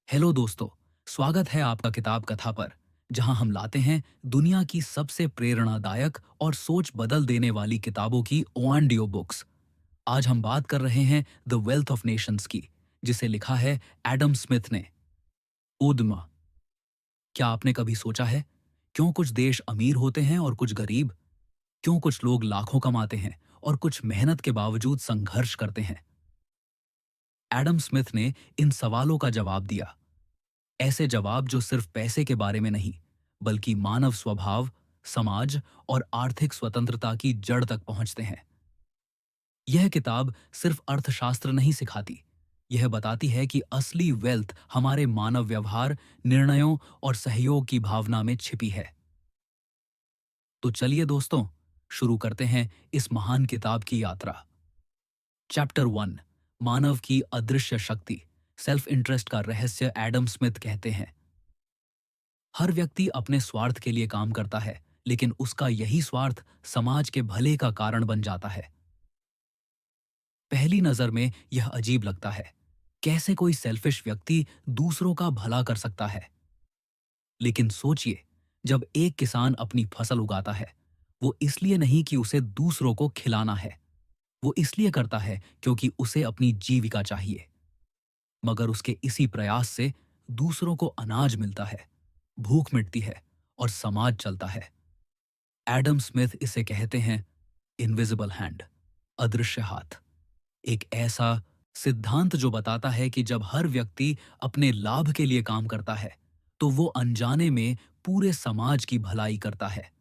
Hello दोस्तों। स्वागत है आपका किताब कथा पर, जहां हम लाते हैं दुनिया की सबसे प्रेरणादायक और सोच बदल देने वाली किताबों की ऑडियो बुक्स। आज हम बात कर रहे हैं द वेल्थ ऑफ नेशंस की, जिसे लिखा है एडम स्मिथ ने। उद्यम। क्या आपने कभी सोचा है क्यों कुछ देश अमीर होते हैं और कुछ गरीब? क्यों कुछ लोग लाखों कमाते हैं और कुछ मेहनत के बावजूद संघर्ष करते हैं? एडम स्मिथ ने इन सवालों का जवाब दिया। ऐसे जवाब जो सिर्फ पैसे के बारे में नहीं, बल्कि मानव स्वभाव, समाज और आर्थिक स्वतंत्रता की जड़ तक पहुंचते हैं। यह किताब सिर्फ अर्थशास्त्र नहीं सिखाती, यह बताती है कि असली वेल्थ हमारे मानव व्यवहार, निर्णयों और सहयोग की भावना में छिपी है। तो चलिए दोस्तों, शुरू करते हैं इस महान किताब की यात्रा। चैप्टर 1, मानव की अदृश्य शक्ति, सेल्फ इंटरेस्ट का रहस्य। एडम स्मिथ कहते हैं, हर व्यक्ति अपने स्वार्थ के लिए काम करता है, लेकिन उसका यही स्वार्थ समाज के भले का कारण बन जाता है। पहली नजर में यह अजीब लगता है, कैसे कोई सेल्फिश व्यक्ति दूसरों का भला कर सकता है। लेकिन सोचिए, जब एक किसान अपनी फसल उगाता है, वो इसलिए नहीं कि उसे दूसरों को खिलाना है, वो इसलिए करता है क्योंकि उसे अपनी जीविका चाहिए। मगर उसके इसी प्रयास से दूसरों को अनाज मिलता है, भूख मिटती है और समाज चलता है। एडम स्मिथ इसे कहते हैं इनविजिबल हैंड, अदृश्य हाथ। एक ऐसा सिद्धांत जो बताता है कि जब हर व्यक्ति अपने लाभ के लिए काम करता है, तो वो अनजाने में पूरे समाज की भलाई करता है।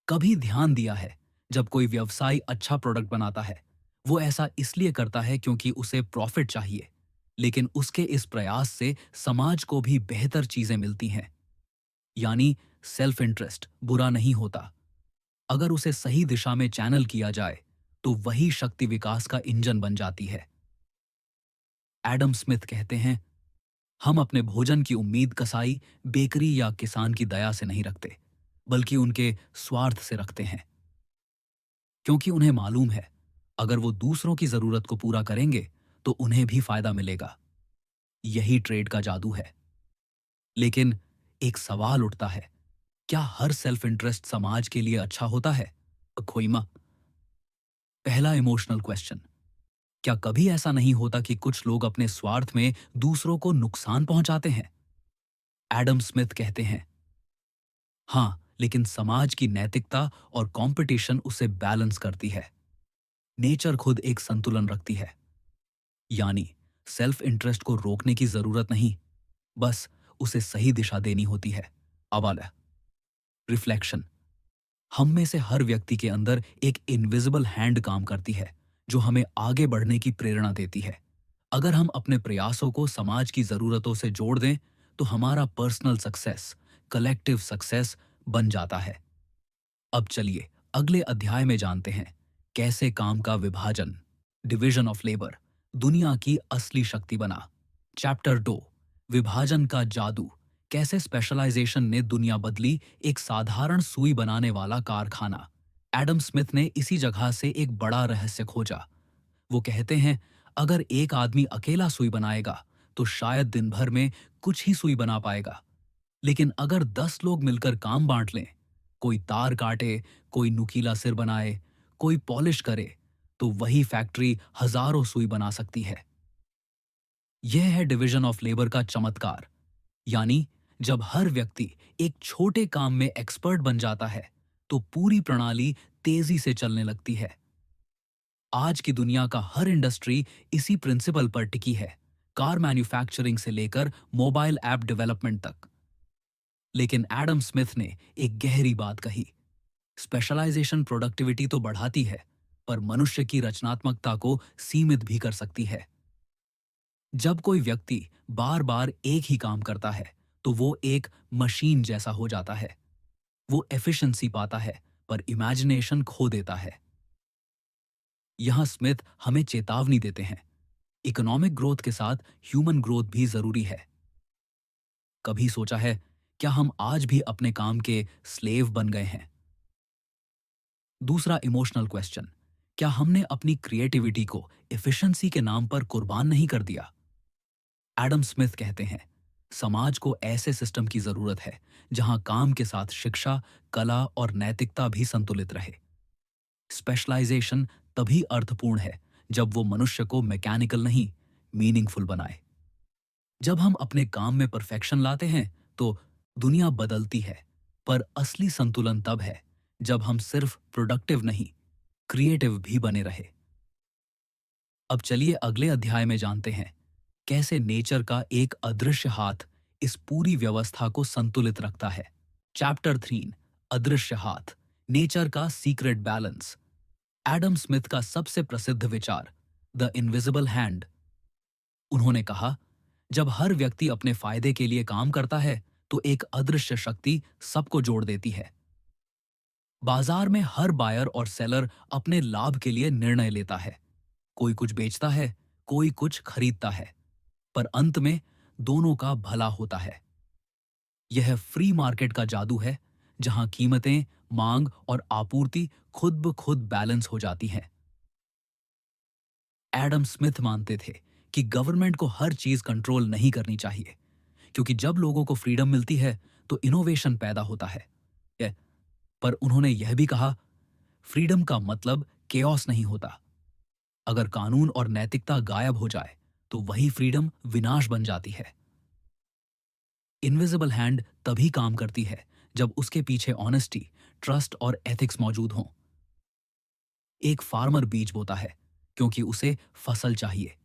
कभी ध्यान दिया है, जब कोई व्यवसायी अच्छा प्रोडक्ट बनाता है, वो ऐसा इसलिए करता है क्योंकि उसे प्रॉफिट चाहिए, लेकिन उसके इस प्रयास से समाज को भी बेहतर चीजें मिलती हैं। यानी सेल्फ इंटरेस्ट बुरा नहीं होता, अगर उसे सही दिशा में चैनल किया जाए, तो वही शक्ति विकास का इंजन बन जाती है। एडम स्मिथ कहते हैं, हम अपने भोजन की उम्मीद कसाई, बेकरी या किसान की दया से नहीं रखते, बल्कि उनके स्वार्थ से रखते हैं। क्योंकि उन्हें मालूम है, अगर वो दूसरों की जरूरत को पूरा करेंगे, तो उन्हें भी फायदा मिलेगा। यही ट्रेड का जादू है। लेकिन एक सवाल उठता है, क्या हर सेल्फ इंटरेस्ट समाज के लिए अच्छा होता है? खोइमा। पहला इमोशनल क्वेश्चन, क्या कभी ऐसा नहीं होता कि कुछ लोग अपने स्वार्थ में दूसरों को नुकसान पहुंचाते हैं? एडम स्मिथ कहते हैं, हाँ, लेकिन समाज की नैतिकता और कंपटीशन उसे बैलेंस करती है। नेचर खुद एक संतुलन रखती है। यानी सेल्फ इंटरेस्ट को रोकने की जरूरत नहीं, बस उसे सही दिशा देनी होती है। अवाला रिफ्लेक्शन, हम में से हर व्यक्ति के अंदर एक इनविजिबल हैंड काम करती है, जो हमें आगे बढ़ने की प्रेरणा देती है। अगर हम अपने प्रयासों को समाज की जरूरतों से जोड़ दें, तो हमारा पर्सनल सक्सेस कलेक्टिव सक्सेस बन जाता है। अब चलिए अगले अध्याय में जानते हैं, कैसे काम का विभाजन, डिवीजन ऑफ लेबर, दुनिया की असली शक्ति बना। चैप्टर 2, विभाजन का जादू, कैसे स्पेशलाइजेशन ने दुनिया बदली। एक साधारण सुई बनाने वाला कारखाना। एडम स्मिथ ने इसी जगह से एक बड़ा रहस्य खोजा। वो कहते हैं, अगर एक आदमी अकेला सुई बनाएगा, तो शायद दिन भर में कुछ ही सुई बना पाएगा। लेकिन अगर 10 लोग मिलकर काम बांट लें, कोई तार काटे, कोई नुकीला सिर बनाए, कोई पॉलिश करे, तो वही फैक्ट्री हजारों सुई बना सकती है। यह है डिवीजन ऑफ लेबर का चमत्कार। यानी जब हर व्यक्ति एक छोटे काम में एक्सपर्ट बन जाता है, तो पूरी प्रणाली तेजी से चलने लगती है। आज की दुनिया का हर इंडस्ट्री इसी प्रिंसिपल पर टिकी है, कार मैन्युफैक्चरिंग से लेकर मोबाइल ऐप डेवलपमेंट तक। लेकिन एडम स्मिथ ने एक गहरी बात कही, स्पेशलाइजेशन प्रोडक्टिविटी तो बढ़ाती है, पर मनुष्य की रचनात्मकता को सीमित भी कर सकती है। जब कोई व्यक्ति बार बार एक ही काम करता है, तो वो एक मशीन जैसा हो जाता है। वो एफिशिएंसी पाता है, पर इमेजिनेशन खो देता है। यहां स्मिथ हमें चेतावनी देते हैं, इकोनॉमिक ग्रोथ के साथ ह्यूमन ग्रोथ भी जरूरी है। कभी सोचा है, क्या हम आज भी अपने काम के स्लेव बन गए हैं? दूसरा इमोशनल क्वेश्चन, क्या हमने अपनी क्रिएटिविटी को एफिशिएंसी के नाम पर कुर्बान नहीं कर दिया? एडम स्मिथ कहते हैं, समाज को ऐसे सिस्टम की जरूरत है जहां काम के साथ शिक्षा, कला और नैतिकता भी संतुलित रहे। स्पेशलाइजेशन तभी अर्थपूर्ण है जब वो मनुष्य को मैकेनिकल नहीं, मीनिंगफुल बनाए। जब हम अपने काम में परफेक्शन लाते हैं तो दुनिया बदलती है, पर असली संतुलन तब है जब हम सिर्फ प्रोडक्टिव नहीं, क्रिएटिव भी बने रहे। अब चलिए अगले अध्याय में जानते हैं कैसे नेचर का एक अदृश्य हाथ इस पूरी व्यवस्था को संतुलित रखता है। चैप्टर 3, अदृश्य हाथ, नेचर का सीक्रेट बैलेंस। एडम स्मिथ का सबसे प्रसिद्ध विचार, द इनविजिबल हैंड। उन्होंने कहा, जब हर व्यक्ति अपने फायदे के लिए काम करता है तो एक अदृश्य शक्ति सबको जोड़ देती है। बाजार में हर बायर और सेलर अपने लाभ के लिए निर्णय लेता है। कोई कुछ बेचता है, कोई कुछ खरीदता है, पर अंत में दोनों का भला होता है। यह फ्री मार्केट का जादू है, जहां कीमतें, मांग और आपूर्ति खुद ब खुद बैलेंस हो जाती हैं। एडम स्मिथ मानते थे कि गवर्नमेंट को हर चीज कंट्रोल नहीं करनी चाहिए, क्योंकि जब लोगों को फ्रीडम मिलती है तो इनोवेशन पैदा होता है। पर उन्होंने यह भी कहा, फ्रीडम का मतलब केओस नहीं होता। अगर कानून और नैतिकता गायब हो जाए तो वही फ्रीडम विनाश बन जाती है। इनविजिबल हैंड तभी काम करती है जब उसके पीछे ऑनेस्टी, ट्रस्ट और एथिक्स मौजूद हों। एक फार्मर बीज बोता है क्योंकि उसे फसल चाहिए,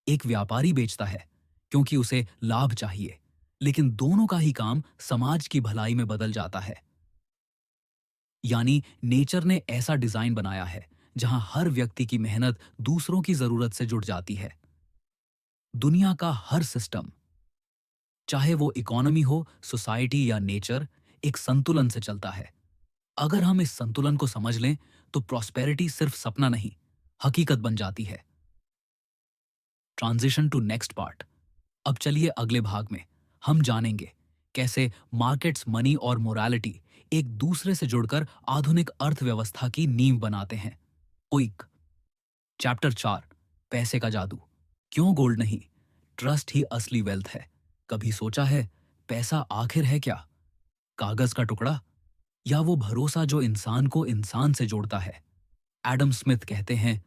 एक व्यापारी बेचता है क्योंकि उसे लाभ चाहिए, लेकिन दोनों का ही काम समाज की भलाई में बदल जाता है। यानी नेचर ने ऐसा डिजाइन बनाया है जहां हर व्यक्ति की मेहनत दूसरों की जरूरत से जुड़ जाती है। दुनिया का हर सिस्टम, चाहे वो इकोनॉमी हो, सोसाइटी या नेचर, एक संतुलन से चलता है। अगर हम इस संतुलन को समझ लें तो प्रॉस्पेरिटी सिर्फ सपना नहीं, हकीकत बन जाती है। Transition to next part. अब चलिए अगले भाग में हम जानेंगे कैसे मार्केट्स, मनी और मोरालिटी एक दूसरे से जुड़कर आधुनिक अर्थव्यवस्था की नींव बनाते हैं। क्विक। चैप्टर 4, पैसे का जादू। क्यों गोल्ड नहीं, ट्रस्ट ही असली वेल्थ है। कभी सोचा है पैसा आखिर है क्या? कागज का टुकड़ा या वो भरोसा जो इंसान को इंसान से जोड़ता है? एडम स्मिथ कहते हैं,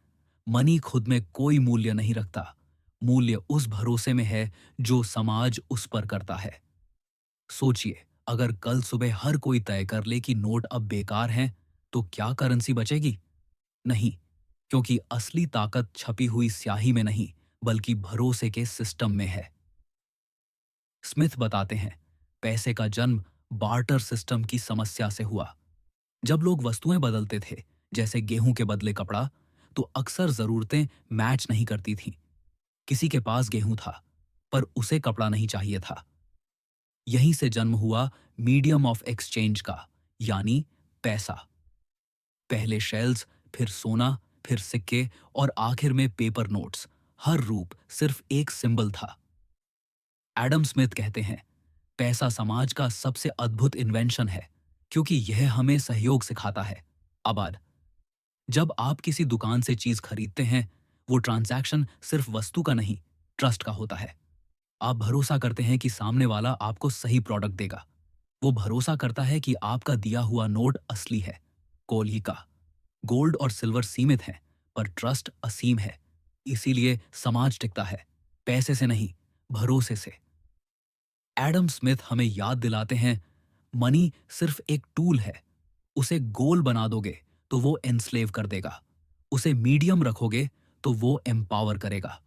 मनी खुद में कोई मूल्य नहीं रखता, मूल्य उस भरोसे में है जो समाज उस पर करता है। सोचिए, अगर कल सुबह हर कोई तय कर ले कि नोट अब बेकार हैं, तो क्या करेंसी बचेगी? नहीं, क्योंकि असली ताकत छपी हुई स्याही में नहीं, बल्कि भरोसे के सिस्टम में है। स्मिथ बताते हैं, पैसे का जन्म बार्टर सिस्टम की समस्या से हुआ। जब लोग वस्तुएं बदलते थे, जैसे गेहूं के बदले कपड़ा, तो अक्सर जरूरतें मैच नहीं करती थीं। किसी के पास गेहूं था, पर उसे कपड़ा नहीं चाहिए था। यहीं से जन्म हुआ मीडियम ऑफ एक्सचेंज का, यानी पैसा। पहले शेल्स, फिर सोना, फिर सिक्के और आखिर में पेपर नोट्स। हर रूप सिर्फ एक सिंबल था। एडम स्मिथ कहते हैं, पैसा समाज का सबसे अद्भुत इन्वेंशन है, क्योंकि यह हमें सहयोग सिखाता है। आबाद। जब आप किसी दुकान से चीज खरीदते हैं, वो ट्रांजैक्शन सिर्फ वस्तु का नहीं, ट्रस्ट का होता है। आप भरोसा करते हैं कि सामने वाला आपको सही प्रोडक्ट देगा। वो भरोसा करता है कि आपका दिया हुआ नोट असली है। कोहली का, गोल्ड और सिल्वर सीमित हैं, पर ट्रस्ट असीम है। इसीलिए समाज टिकता है, पैसे से नहीं, भरोसे से। एडम स्मिथ हमें याद दिलाते हैं, मनी सिर्फ एक टूल है। उसे गोल बना दोगे तो वो एनस्लेव कर देगा, उसे मीडियम रखोगे तो वो एम्पावर करेगा।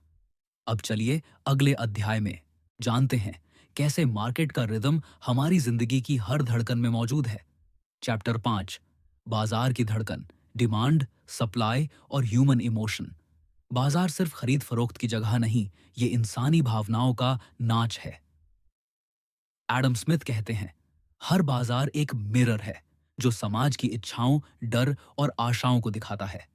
अब चलिए अगले अध्याय में जानते हैं कैसे मार्केट का रिदम हमारी जिंदगी की हर धड़कन में मौजूद है। चैप्टर 5, बाजार की धड़कन, डिमांड, सप्लाई और ह्यूमन इमोशन। बाजार सिर्फ खरीद फरोख्त की जगह नहीं, ये इंसानी भावनाओं का नाच है। एडम स्मिथ कहते हैं, हर बाजार एक मिरर है जो समाज की इच्छाओं, डर और आशाओं को दिखाता है।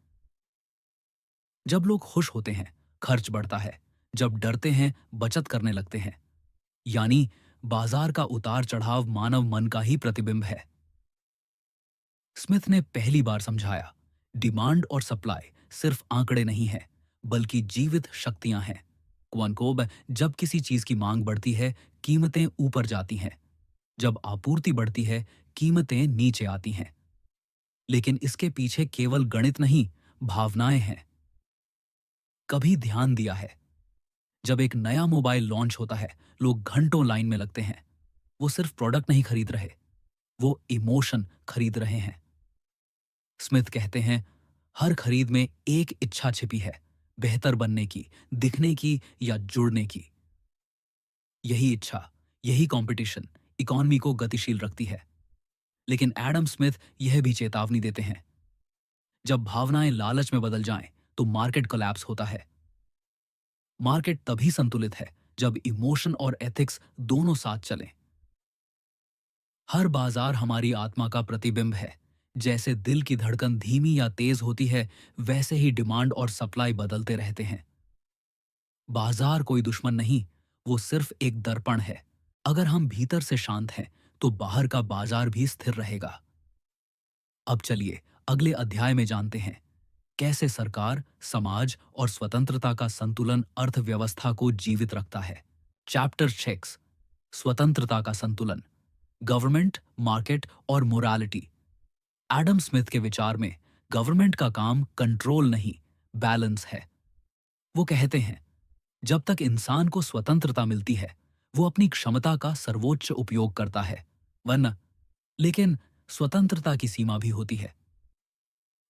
जब लोग खुश होते हैं, खर्च बढ़ता है। जब डरते हैं, बचत करने लगते हैं। यानी बाजार का उतार चढ़ाव मानव मन का ही प्रतिबिंब है। स्मिथ ने पहली बार समझाया, डिमांड और सप्लाई सिर्फ आंकड़े नहीं हैं, बल्कि जीवित शक्तियां हैं। क्वनकोब, जब किसी चीज की मांग बढ़ती है, कीमतें ऊपर जाती हैं। जब आपूर्ति बढ़ती है, कीमतें नीचे आती हैं। लेकिन इसके पीछे केवल गणित नहीं, भावनाएं हैं। कभी ध्यान दिया है, जब एक नया मोबाइल लॉन्च होता है, लोग घंटों लाइन में लगते हैं। वो सिर्फ प्रोडक्ट नहीं खरीद रहे, वो इमोशन खरीद रहे हैं। स्मिथ कहते हैं, हर खरीद में एक इच्छा छिपी है, बेहतर बनने की, दिखने की या जुड़ने की। यही इच्छा, यही कंपटीशन इकॉनमी को गतिशील रखती है। लेकिन एडम स्मिथ यह भी चेतावनी देते हैं, जब भावनाएं लालच में बदल जाएं, तो मार्केट कोलैप्स होता है। मार्केट तभी संतुलित है जब इमोशन और एथिक्स दोनों साथ चलें। हर बाजार हमारी आत्मा का प्रतिबिंब है। जैसे दिल की धड़कन धीमी या तेज होती है, वैसे ही डिमांड और सप्लाई बदलते रहते हैं। बाजार कोई दुश्मन नहीं, वो सिर्फ एक दर्पण है। अगर हम भीतर से शांत हैं, तो बाहर का बाजार भी स्थिर रहेगा। अब चलिए अगले अध्याय में जानते हैं, कैसे सरकार, समाज और स्वतंत्रता का संतुलन अर्थव्यवस्था को जीवित रखता है। चैप्टर 6, स्वतंत्रता का संतुलन, गवर्नमेंट, मार्केट और मोरालिटी। एडम स्मिथ के विचार में गवर्नमेंट का काम कंट्रोल नहीं, बैलेंस है। वो कहते हैं, जब तक इंसान को स्वतंत्रता मिलती है, वो अपनी क्षमता का सर्वोच्च उपयोग करता है, वरना। लेकिन स्वतंत्रता की सीमा भी होती है।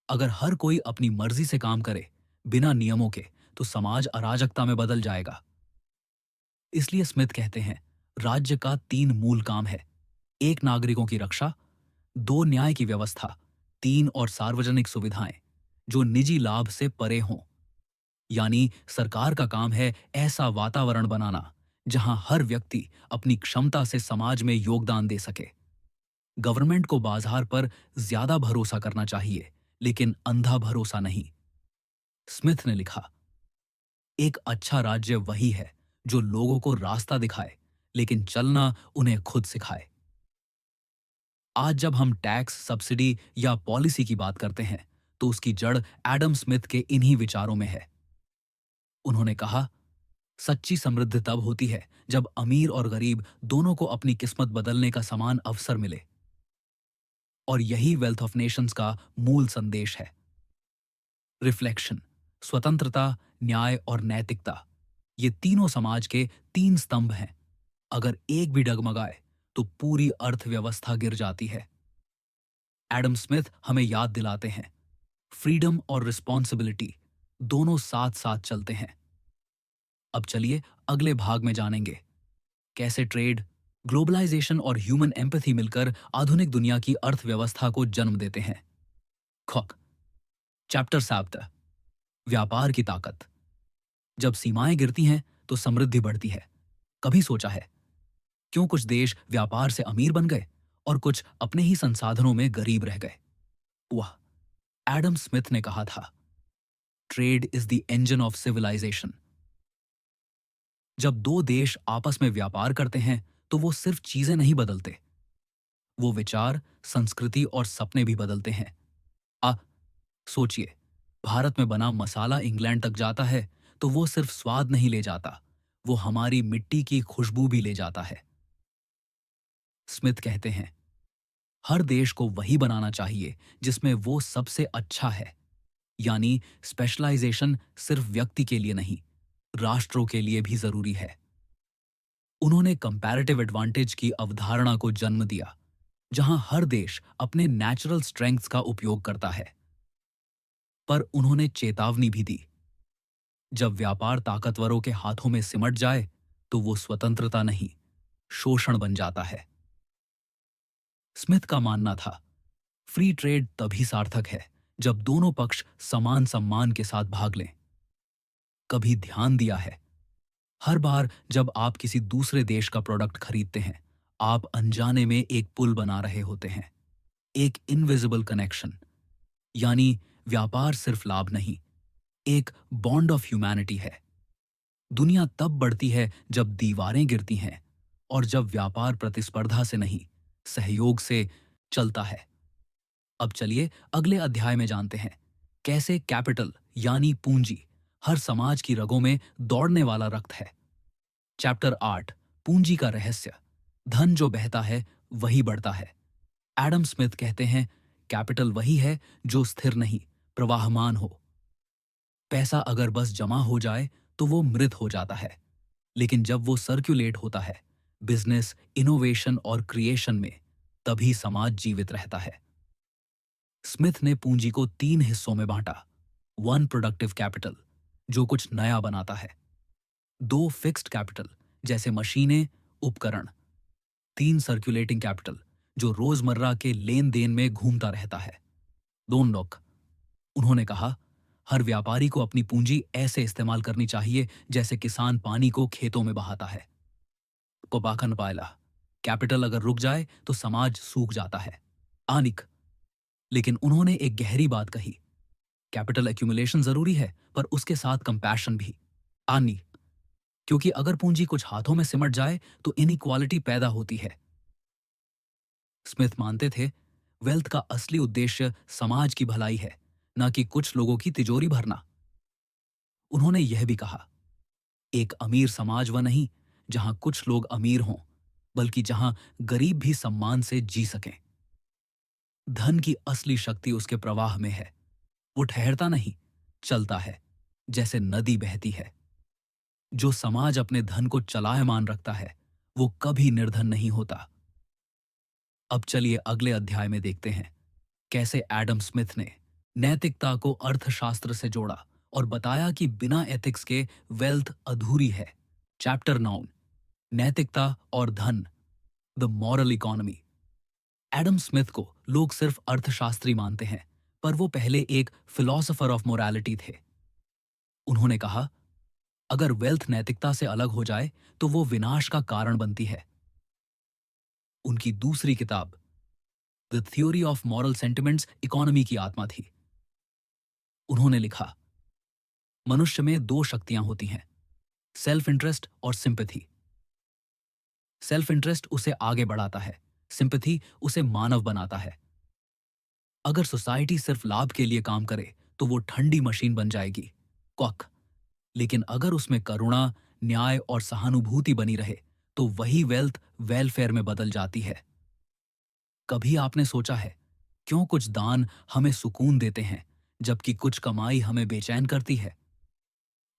अगर हर कोई अपनी मर्जी से काम करे, बिना नियमों के, तो समाज अराजकता में बदल जाएगा। इसलिए स्मिथ कहते हैं, राज्य का 3 मूल काम है। 1, नागरिकों की रक्षा। 2, न्याय की व्यवस्था। 3, और सार्वजनिक सुविधाएं, जो निजी लाभ से परे हों। यानी सरकार का काम है ऐसा वातावरण बनाना जहां हर व्यक्ति अपनी क्षमता से समाज में योगदान दे सके। गवर्नमेंट को बाजार पर ज्यादा भरोसा करना चाहिए, लेकिन अंधा भरोसा नहीं। स्मिथ ने लिखा, एक अच्छा राज्य वही है जो लोगों को रास्ता दिखाए, लेकिन चलना उन्हें खुद सिखाए। आज जब हम टैक्स, सब्सिडी या पॉलिसी की बात करते हैं, तो उसकी जड़ एडम स्मिथ के इन्हीं विचारों में है। उन्होंने कहा, सच्ची समृद्धि तब होती है जब अमीर और गरीब दोनों को अपनी किस्मत बदलने का समान अवसर मिले। और यही वेल्थ ऑफ नेशंस का मूल संदेश है। रिफ्लेक्शन, स्वतंत्रता, न्याय और नैतिकता, ये तीनों समाज के 3 स्तंभ हैं। अगर एक भी डगमगाए, तो पूरी अर्थव्यवस्था गिर जाती है। एडम स्मिथ हमें याद दिलाते हैं, फ्रीडम और रिस्पॉन्सिबिलिटी दोनों साथ साथ चलते हैं। अब चलिए अगले भाग में जानेंगे, कैसे ट्रेड, ग्लोबलाइजेशन और ह्यूमन एम्पैथी मिलकर आधुनिक दुनिया की अर्थव्यवस्था को जन्म देते हैं। खक चैप्टर 7, व्यापार की ताकत। जब सीमाएं गिरती हैं, तो समृद्धि बढ़ती है। कभी सोचा है, क्यों कुछ देश व्यापार से अमीर बन गए और कुछ अपने ही संसाधनों में गरीब रह गए? वाह, एडम स्मिथ ने कहा था, trade is the engine of civilization. जब 2 देश आपस में व्यापार करते हैं, तो वो सिर्फ चीजें नहीं बदलते, वो विचार, संस्कृति और सपने भी बदलते हैं। आ सोचिए, भारत में बना मसाला इंग्लैंड तक जाता है, तो वो सिर्फ स्वाद नहीं ले जाता, वो हमारी मिट्टी की खुशबू भी ले जाता है। स्मिथ कहते हैं, हर देश को वही बनाना चाहिए जिसमें वो सबसे अच्छा है। यानी स्पेशलाइजेशन सिर्फ व्यक्ति के लिए नहीं, राष्ट्रों के लिए भी जरूरी है। उन्होंने कंपैरेटिव एडवांटेज की अवधारणा को जन्म दिया, जहां हर देश अपने नेचुरल स्ट्रेंथ्स का उपयोग करता है। पर उन्होंने चेतावनी भी दी, जब व्यापार ताकतवरों के हाथों में सिमट जाए, तो वो स्वतंत्रता नहीं, शोषण बन जाता है। स्मिथ का मानना था, फ्री ट्रेड तभी सार्थक है जब दोनों पक्ष समान सम्मान के साथ भाग लें। कभी ध्यान दिया है, हर बार जब आप किसी दूसरे देश का प्रोडक्ट खरीदते हैं, आप अनजाने में एक पुल बना रहे होते हैं, एक इनविजिबल कनेक्शन। यानी व्यापार सिर्फ लाभ नहीं, एक बॉन्ड ऑफ ह्यूमैनिटी है। दुनिया तब बढ़ती है जब दीवारें गिरती हैं, और जब व्यापार प्रतिस्पर्धा से नहीं, सहयोग से चलता है। अब चलिए अगले अध्याय में जानते हैं, कैसे कैपिटल यानी पूंजी हर समाज की रगों में दौड़ने वाला रक्त है। चैप्टर 8, पूंजी का रहस्य। धन जो बहता है वही बढ़ता है। एडम स्मिथ कहते हैं, कैपिटल वही है जो स्थिर नहीं, प्रवाहमान हो। पैसा अगर बस जमा हो जाए तो वो मृत हो जाता है, लेकिन जब वो सर्कुलेट होता है बिजनेस, इनोवेशन और क्रिएशन में, तभी समाज जीवित रहता है। स्मिथ ने पूंजी को 3 हिस्सों में बांटा। 1 प्रोडक्टिव कैपिटल, जो कुछ नया बनाता है। 2 फिक्स्ड कैपिटल, जैसे मशीनें, उपकरण। 3 सर्कुलेटिंग कैपिटल, जो रोजमर्रा के लेन देन में घूमता रहता है। Don't knock. उन्होंने कहा, हर व्यापारी को अपनी पूंजी ऐसे इस्तेमाल करनी चाहिए जैसे किसान पानी को खेतों में बहाता है। कोबाकन पायला, कैपिटल अगर रुक जाए तो समाज सूख जाता है। आनिक। लेकिन उन्होंने एक गहरी बात कही, कैपिटल एक्यूमुलेशन जरूरी है, पर उसके साथ कंपैशन भी। आनी। क्योंकि अगर पूंजी कुछ हाथों में सिमट जाए तो इनइक्वालिटी पैदा होती है। स्मिथ मानते थे, वेल्थ का असली उद्देश्य समाज की भलाई है, न कि कुछ लोगों की तिजोरी भरना। उन्होंने यह भी कहा, एक अमीर समाज वह नहीं जहां कुछ लोग अमीर हों, बल्कि जहां गरीब भी सम्मान से जी सकें। धन की असली शक्ति उसके प्रवाह में है। वो ठहरता नहीं, चलता है, जैसे नदी बहती है। जो समाज अपने धन को चलायमान रखता है वो कभी निर्धन नहीं होता। अब चलिए अगले अध्याय में देखते हैं कैसे एडम स्मिथ ने नैतिकता को अर्थशास्त्र से जोड़ा और बताया कि बिना एथिक्स के वेल्थ अधूरी है। चैप्टर 9, नैतिकता और धन, the moral economy. Adam Smith को लोग सिर्फ अर्थशास्त्री मानते हैं, पर वो पहले एक फिलोसोफर ऑफ मोरालिटी थे। उन्होंने कहा, अगर वेल्थ नैतिकता से अलग हो जाए तो वो विनाश का कारण बनती है। उनकी दूसरी किताब the theory of moral sentiments economy की आत्मा थी। उन्होंने लिखा, मनुष्य में 2 शक्तियां होती हैं, सेल्फ इंटरेस्ट और सिंपैथी। सेल्फ इंटरेस्ट उसे आगे बढ़ाता है, सिंपैथी उसे मानव बनाता है। अगर सोसाइटी सिर्फ लाभ के लिए काम करे तो वो ठंडी मशीन बन जाएगी, क्वक। लेकिन अगर उसमें करुणा, न्याय और सहानुभूति बनी रहे तो वही वेल्थ वेलफेयर में बदल जाती है। कभी आपने सोचा है, क्यों कुछ दान हमें सुकून देते हैं जबकि कुछ कमाई हमें बेचैन करती है?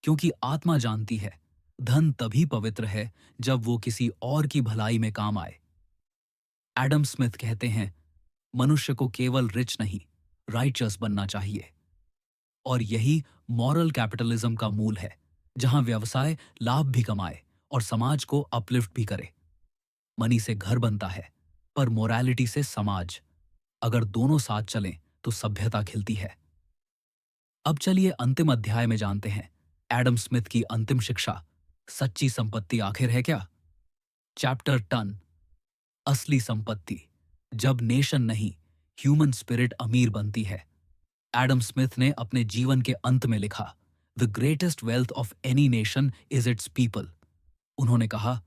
क्योंकि आत्मा जानती है, धन तभी पवित्र है जब वो किसी और की भलाई में काम आए। एडम स्मिथ कहते हैं, मनुष्य को केवल रिच नहीं, राइचस बनना चाहिए। और यही मॉरल कैपिटलिज्म का मूल है, जहां व्यवसाय लाभ भी कमाए और समाज को अपलिफ्ट भी करे। मनी से घर बनता है, पर मोरालिटी से समाज। अगर दोनों साथ चलें तो सभ्यता खिलती है। अब चलिए अंतिम अध्याय में जानते हैं एडम स्मिथ की अंतिम शिक्षा, सच्ची संपत्ति आखिर है क्या? चैप्टर 10, असली संपत्ति, जब नेशन नहीं, ह्यूमन स्पिरिट अमीर बनती है। एडम स्मिथ ने अपने जीवन के अंत में लिखा, the greatest wealth of any nation is it's people. उन्होंने कहा,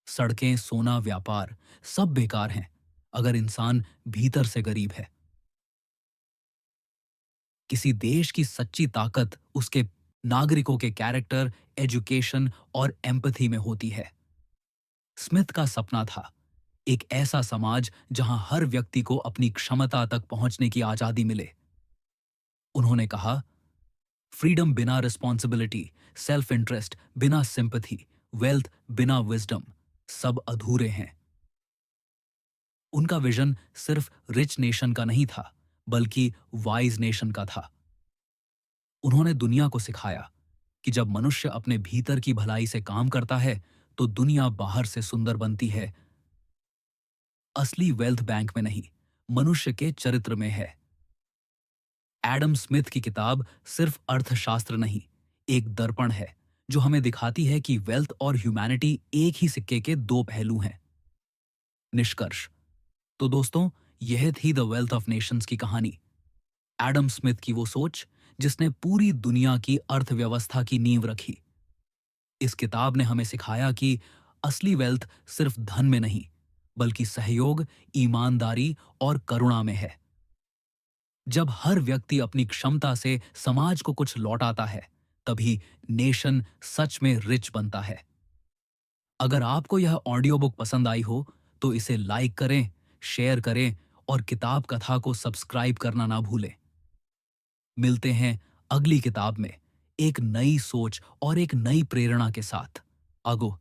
सड़कें, सोना, व्यापार सब बेकार हैं अगर इंसान भीतर से गरीब है। किसी देश की सच्ची ताकत उसके नागरिकों के कैरेक्टर, एजुकेशन और एम्पैथी में होती है। स्मिथ का सपना था एक ऐसा समाज जहां हर व्यक्ति को अपनी क्षमता तक पहुंचने की आजादी मिले। उन्होंने कहा, फ्रीडम बिना रिस्पॉन्सिबिलिटी, सेल्फ इंटरेस्ट बिना सिंपैथी, वेल्थ बिना विजडम, सब अधूरे हैं। उनका विजन सिर्फ रिच नेशन का नहीं था, बल्कि वाइज नेशन का था। उन्होंने दुनिया को सिखाया कि जब मनुष्य अपने भीतर की भलाई से काम करता है तो दुनिया बाहर से सुंदर बनती है। असली वेल्थ बैंक में नहीं, मनुष्य के चरित्र में है। एडम स्मिथ की किताब सिर्फ अर्थशास्त्र नहीं, एक दर्पण है जो हमें दिखाती है कि वेल्थ और ह्यूमैनिटी एक ही सिक्के के 2 पहलू हैं। निष्कर्ष, तो दोस्तों, यह थी द वेल्थ ऑफ नेशंस की कहानी। एडम स्मिथ की वो सोच जिसने पूरी दुनिया की अर्थव्यवस्था की नींव रखी। इस किताब ने हमें सिखाया कि असली वेल्थ सिर्फ धन में नहीं, बल्कि सहयोग, ईमानदारी और करुणा में है। जब हर व्यक्ति अपनी क्षमता से समाज को कुछ लौटाता है, तभी नेशन सच में रिच बनता है। अगर आपको यह ऑडियो बुक पसंद आई हो तो इसे लाइक करें, शेयर करें और किताब कथा को सब्सक्राइब करना ना भूलें। मिलते हैं अगली किताब में एक नई सोच और एक नई प्रेरणा के साथ। अगो